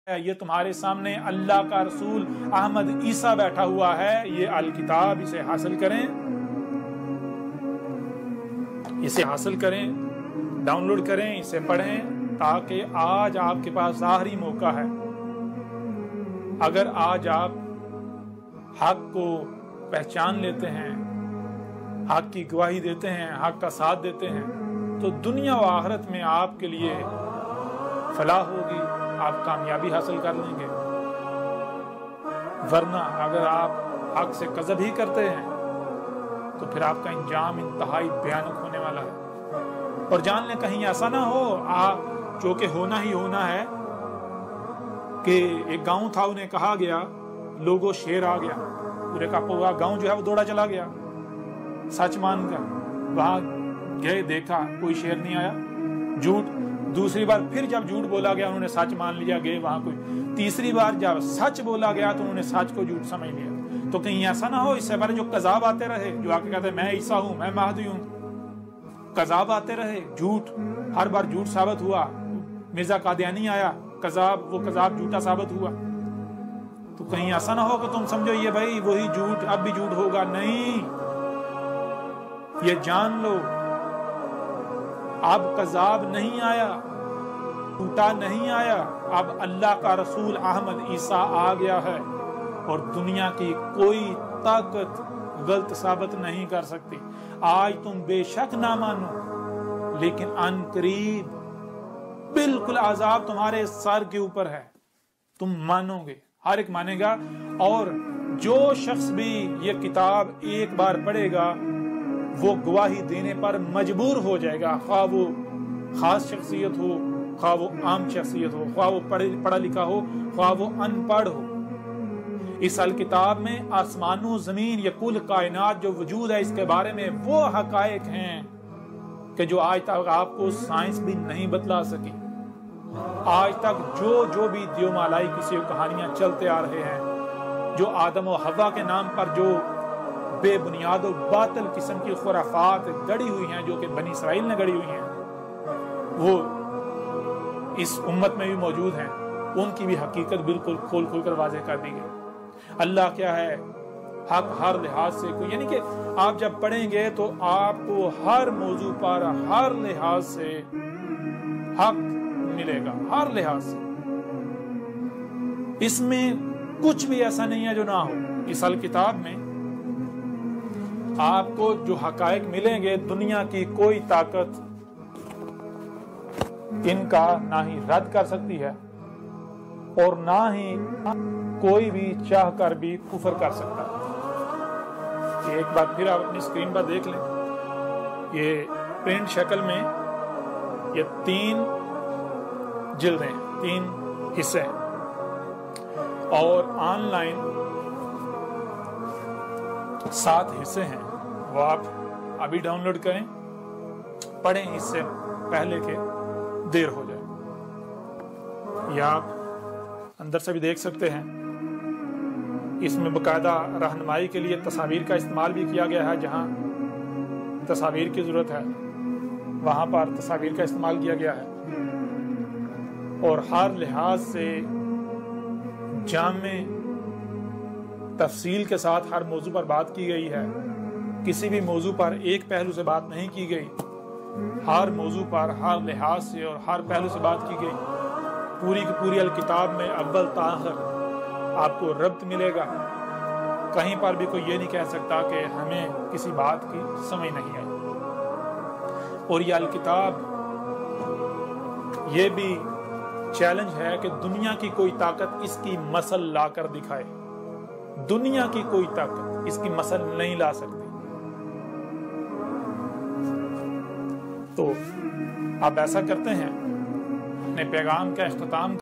یہ تمہارے سامنے اللہ کا رسول احمد عیسیٰ بیٹھا ہوا ہے، یہ الکتاب، اسے حاصل کریں، ڈاؤن لوڈ کریں، اسے پڑھیں، تاکہ آج آپ کے پاس ظاہری موقع ہے۔ اگر آج آپ حق کو پہچان لیتے ہیں، حق کی گواہی دیتے ہیں، حق کا ساتھ دیتے ہیں، تو دنیا و آخرت میں آپ کے لیے فلاح ہوگی، آپ کامیابی حاصل کر لیں گے۔ ورنہ اگر آپ حق سے کذب ہی کرتے ہیں تو پھر آپ کا انجام انتہائی بھیانک ہونے والا ہے۔ اور جان لیں کہیں ایسا نہ ہو، جو کہ ہونا ہی ہونا ہے، کہ ایک گاؤں تھا، انہیں کہا گیا لوگوں شیر آ گیا، پورے کا پورا گاؤں جو ہے وہ دوڑا چلا گیا سچ مان کر۔ وہاں گئے، دیکھا کوئی شیر نہیں آیا، جھوٹ۔ دوسری بار پھر جب جھوٹ بولا گیا انہوں نے سچ مان لیا، گئے وہاں کوئی۔ تیسری بار جب سچ بولا گیا تو انہوں نے سچ کو جھوٹ سمجھ لیا۔ تو کہیں ایسا نہ ہو اس سے پہلے جو کذاب آتے رہے، جو آ کے کہتے ہیں میں عیسیٰ ہوں، میں مہدی ہوں، کذاب آتے رہے، جھوٹ، ہر بار جھوٹ ثابت ہوا۔ مرزا قادیانی آیا، کذاب، وہ کذاب جھوٹا ثابت ہوا۔ تو کہیں ایسا نہ ہو کہ تم سمجھو یہ بھائی وہی جھوٹ اب بھی جھوٹ ہوگا۔ نہیں، یہ جان لو اب کذاب نہیں آیا، جھوٹا نہیں آیا، اب اللہ کا رسول احمد عیسیٰ آ گیا ہے، اور دنیا کی کوئی طاقت غلط ثابت نہیں کر سکتی۔ آج تم بے شک نہ مانو، لیکن ان قریب بالکل عذاب تمہارے سر کے اوپر ہے، تم مانو گے، ہر ایک مانے گا۔ اور جو شخص بھی یہ کتاب ایک بار پڑھے گا وہ گواہی دینے پر مجبور ہو جائے گا، خواہ وہ خاص شخصیت ہو، خواہ وہ عام شخصیت ہو، خواہ وہ پڑھا لکھا ہو، خواہ وہ ان پڑھ ہو۔ اس الکتاب میں آسمان و زمین، یہ کل کائنات جو وجود ہے، اس کے بارے میں وہ حقائق ہیں کہ جو آج تک آپ کو سائنس بھی نہیں بتلا سکی۔ آج تک جو بھی دیو مالائی کسی کہانیاں چلتے آ رہے ہیں، جو آدم و حوا کے نام پر جو بے بنیاد و باطل قسم کی خرافات گڑی ہوئی ہیں، جو کہ بنی اسرائیل نے گڑی ہوئی ہیں، وہ اس امت میں بھی موجود ہیں، ان کی بھی حقیقت بالکل کھول کر واضح کر دی گئی۔ اللہ کیا ہے، حق ہر لحاظ سے، یعنی کہ آپ جب پڑھیں گے تو آپ کو ہر موضوع پر ہر لحاظ سے حق ملے گا، ہر لحاظ سے۔ اس میں کچھ بھی ایسا نہیں ہے جو نہ ہو۔ اس الکتاب میں آپ کو جو حقائق ملیں گے، دنیا کی کوئی طاقت ان کا نہ ہی رد کر سکتی ہے، اور نہ ہی کوئی بھی چاہ کر بھی کفر کر سکتا ہے۔ ایک بار پھر آپ اپنی اسکرین پر دیکھ لیں، یہ پرنٹ شکل میں یہ 3 جلدیں، 3 حصے ہیں، اور آن لائن 7 حصے ہیں۔ وہ آپ ابھی ڈاؤن لوڈ کریں، پڑھیں اس سے پہلے کہ دیر ہو جائے۔ یا آپ اندر سے بھی دیکھ سکتے ہیں، اس میں باقاعدہ رہنمائی کے لیے تصاویر کا استعمال بھی کیا گیا ہے، جہاں تصاویر کی ضرورت ہے وہاں پر تصاویر کا استعمال کیا گیا ہے، اور ہر لحاظ سے جامع تفصیل کے ساتھ ہر موضوع پر بات کی گئی ہے۔ کسی بھی موضوع پر ایک پہلو سے بات نہیں کی گئی، ہر موضوع پر ہر لحاظ سے اور ہر پہلو سے بات کی گئی۔ پوری کی پوری الکتاب میں اول تا آخر آپ کو ربط ملے گا، کہیں پر بھی کوئی یہ نہیں کہہ سکتا کہ ہمیں کسی بات کی سمجھ نہیں آئی۔ اور یہ الکتاب، یہ بھی چیلنج ہے کہ دنیا کی کوئی طاقت اس کی مثل لا کر دکھائے، دنیا کی کوئی طاقت اس کی مثل نہیں لا سکتی۔ تو آپ ایسا کرتے ہیں، اپنے پیغام کا اختتام